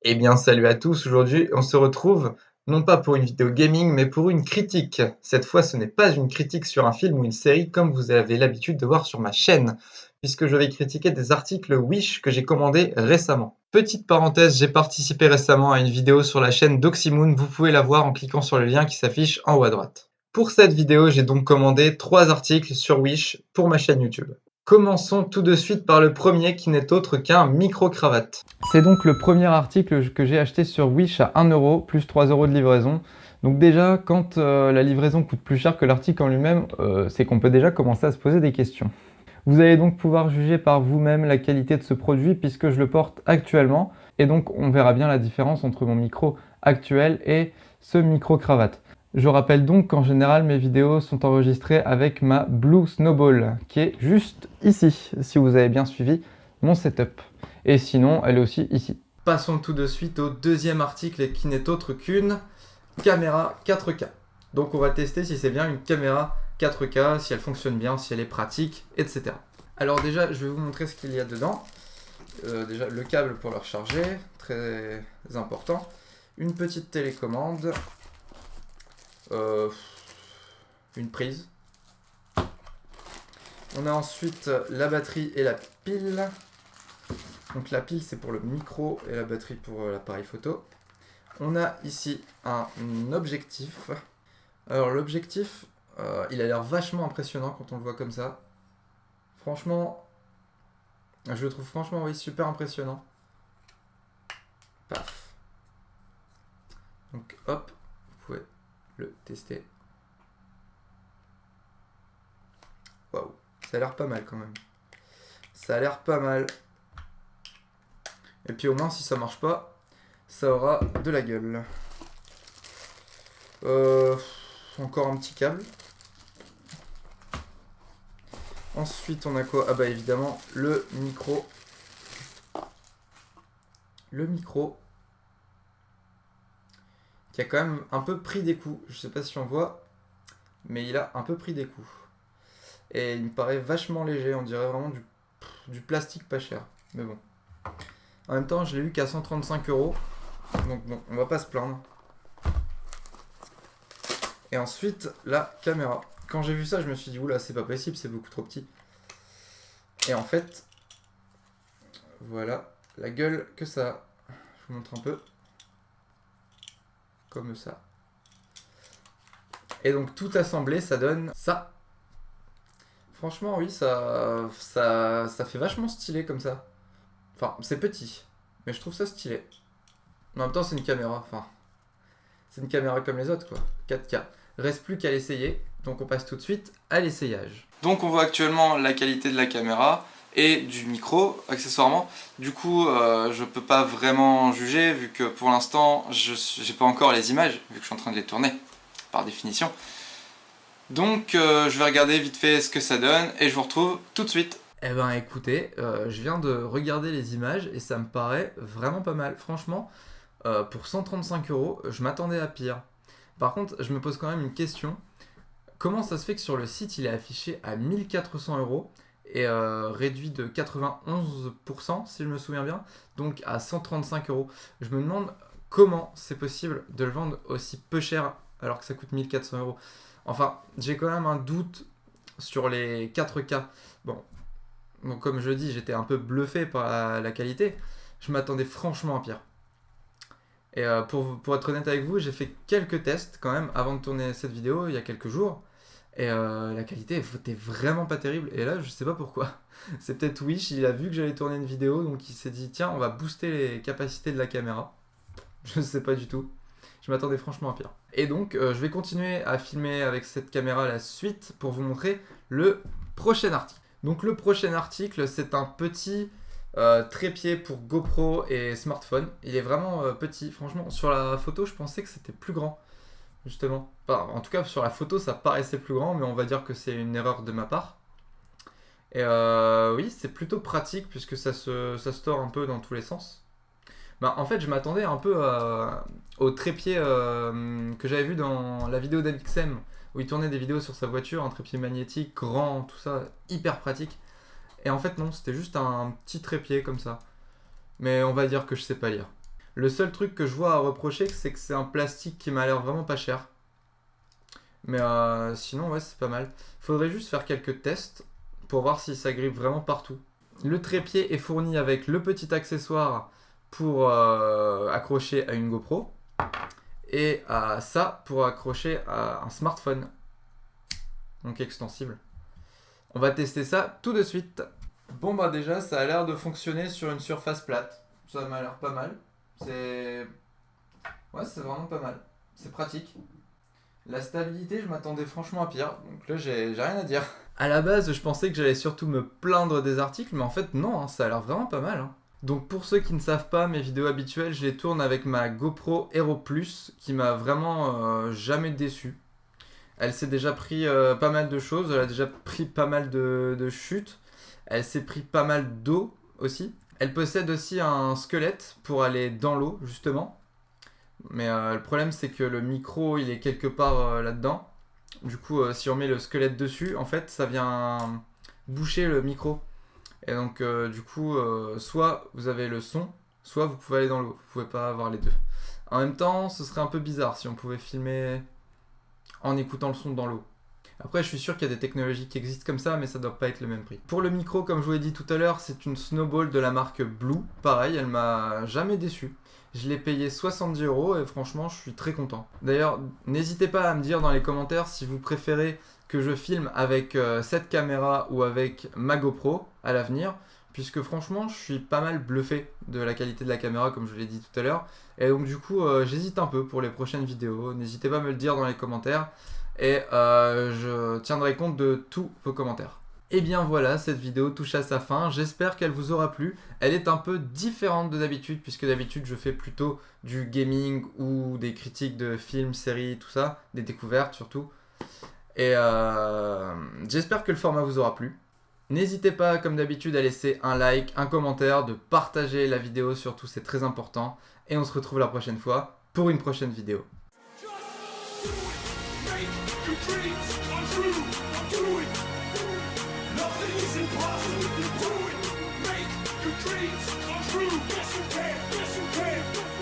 Eh bien, salut à tous. Aujourd'hui, on se retrouve non pas pour une vidéo gaming, mais pour une critique. Cette fois, ce n'est pas une critique sur un film ou une série comme vous avez l'habitude de voir sur ma chaîne, puisque je vais critiquer des articles Wish que j'ai commandés récemment. Petite parenthèse, j'ai participé récemment à une vidéo sur la chaîne d'Oxymoon. Vous pouvez la voir en cliquant sur le lien qui s'affiche en haut à droite. Pour cette vidéo, j'ai donc commandé 3 articles sur Wish pour ma chaîne YouTube. Commençons tout de suite par le premier qui n'est autre qu'un micro-cravate. C'est donc le premier article que j'ai acheté sur Wish à 1 € plus 3 € de livraison. Donc déjà, quand la livraison coûte plus cher que l'article en lui-même, c'est qu'on peut déjà commencer à se poser des questions. Vous allez donc pouvoir juger par vous-même la qualité de ce produit puisque je le porte actuellement. Et donc on verra bien la différence entre mon micro actuel et ce micro-cravate. Je rappelle donc qu'en général mes vidéos sont enregistrées avec ma Blue Snowball qui est juste ici, si vous avez bien suivi mon setup. Et sinon, elle est aussi ici. Passons tout de suite au deuxième article qui n'est autre qu'une caméra 4K. Donc on va tester si c'est bien une caméra 4K, si elle fonctionne bien, si elle est pratique, etc. Alors déjà, je vais vous montrer ce qu'il y a dedans. Déjà, le câble pour le recharger, très important. Une petite télécommande. Une prise. On a ensuite la batterie et la pile. Donc la pile c'est pour le micro et la batterie pour l'appareil photo. On a ici un objectif. Alors l'objectif, il a l'air vachement impressionnant quand on le voit comme ça. Franchement, je le trouve franchement oui, super impressionnant. Paf. Donc hop, vous pouvez le tester. Waouh, ça a l'air pas mal quand même. Ça a l'air pas mal. Et puis au moins si ça marche pas, ça aura de la gueule. Encore un petit câble. Ensuite on a quoi? Ah bah évidemment le micro. Le micro. Qui a quand même un peu pris des coups. Je sais pas si on voit, mais il a un peu pris des coups. Et il me paraît vachement léger, on dirait vraiment du plastique pas cher. Mais bon. En même temps, je l'ai eu qu'à 135 €. Donc bon, on va pas se plaindre. Et ensuite, la caméra. Quand j'ai vu ça, je me suis dit, oula, c'est pas possible, c'est beaucoup trop petit. Et en fait, voilà la gueule que ça a. Je vous montre un peu. Comme ça. Et donc tout assemblé, ça donne ça. Franchement, oui, ça fait vachement stylé comme ça. Enfin, c'est petit, mais je trouve ça stylé. En même temps, c'est une caméra. Enfin, c'est une caméra comme les autres, quoi. 4K. Reste plus qu'à l'essayer. Donc on passe tout de suite à l'essayage. Donc on voit actuellement la qualité de la caméra et du micro, accessoirement. Du coup, je peux pas vraiment juger, vu que pour l'instant, j'ai pas encore les images, vu que je suis en train de les tourner, par définition. Donc je vais regarder vite fait ce que ça donne et je vous retrouve tout de suite. Eh ben écoutez, je viens de regarder les images et ça me paraît vraiment pas mal. Franchement, pour 135 €, je m'attendais à pire. Par contre, je me pose quand même une question. Comment ça se fait que sur le site, il est affiché à 1400 € et réduit de 91% si je me souviens bien, donc à 135 €. Je me demande comment c'est possible de le vendre aussi peu cher alors que ça coûte 1400 €. Enfin, j'ai quand même un doute sur les 4K. Bon, donc comme je dis, j'étais un peu bluffé par la qualité. Je m'attendais franchement à pire. Et pour être honnête avec vous, j'ai fait quelques tests quand même avant de tourner cette vidéo il y a quelques jours. Et la qualité était vraiment pas terrible. Et là, je sais pas pourquoi. C'est peut-être Wish, il a vu que j'allais tourner une vidéo, donc il s'est dit tiens, on va booster les capacités de la caméra. Je sais pas du tout. Je m'attendais franchement à pire. Et donc, je vais continuer à filmer avec cette caméra la suite pour vous montrer le prochain article. Donc le prochain article, c'est un petit trépied pour GoPro et smartphone. Il est vraiment petit. Franchement, sur la photo, je pensais que c'était plus grand. Justement. Enfin, en tout cas, sur la photo, ça paraissait plus grand, mais on va dire que c'est une erreur de ma part. Et oui, c'est plutôt pratique puisque ça se tord un peu dans tous les sens. Bah, en fait, je m'attendais un peu au trépied que j'avais vu dans la vidéo d'Amixem, où il tournait des vidéos sur sa voiture, un trépied magnétique, grand, tout ça, hyper pratique. Et en fait, non, c'était juste un petit trépied comme ça. Mais on va dire que je sais pas lire. Le seul truc que je vois à reprocher, c'est que c'est un plastique qui m'a l'air vraiment pas cher. Mais sinon, ouais, c'est pas mal. Faudrait juste faire quelques tests pour voir si ça grippe vraiment partout. Le trépied est fourni avec le petit accessoire pour accrocher à une GoPro. Et ça pour accrocher à un smartphone. Donc extensible. On va tester ça tout de suite. Bon bah déjà ça a l'air de fonctionner sur une surface plate. Ça m'a l'air pas mal. Ouais, c'est vraiment pas mal. C'est pratique. La stabilité, je m'attendais franchement à pire. Donc là j'ai rien à dire. À la base je pensais que j'allais surtout me plaindre des articles. Mais en fait non, hein, ça a l'air vraiment pas mal. Hein. Donc pour ceux qui ne savent pas, mes vidéos habituelles, je les tourne avec ma GoPro Hero Plus qui m'a vraiment jamais déçu. Elle s'est déjà pris pas mal de choses, elle a déjà pris pas mal de chutes, elle s'est pris pas mal d'eau aussi. Elle possède aussi un squelette pour aller dans l'eau justement. Mais le problème c'est que le micro il est quelque part là-dedans. Du coup si on met le squelette dessus, en fait ça vient boucher le micro. Et donc du coup, soit vous avez le son, soit vous pouvez aller dans l'eau. Vous pouvez pas avoir les deux. En même temps, ce serait un peu bizarre si on pouvait filmer en écoutant le son dans l'eau. Après, je suis sûr qu'il y a des technologies qui existent comme ça, mais ça doit pas être le même prix. Pour le micro, comme je vous l'ai dit tout à l'heure, c'est une Snowball de la marque Blue. Pareil, elle m'a jamais déçu. Je l'ai payé 70 € et franchement, je suis très content. D'ailleurs, n'hésitez pas à me dire dans les commentaires si vous préférez que je filme avec cette caméra ou avec ma GoPro à l'avenir, puisque franchement je suis pas mal bluffé de la qualité de la caméra comme je l'ai dit tout à l'heure, et donc du coup j'hésite un peu pour les prochaines vidéos. N'hésitez pas à me le dire dans les commentaires et je tiendrai compte de tous vos commentaires. Et bien voilà, cette vidéo touche à sa fin, j'espère qu'elle vous aura plu. Elle est un peu différente de d'habitude, puisque d'habitude je fais plutôt du gaming ou des critiques de films, séries, tout ça, des découvertes surtout. Et j'espère que le format vous aura plu. N'hésitez pas, comme d'habitude, à laisser un like, un commentaire, de partager la vidéo, surtout c'est très important. Et on se retrouve la prochaine fois pour une prochaine vidéo. Make your dreams come true. Yes, you can. Yes, you can.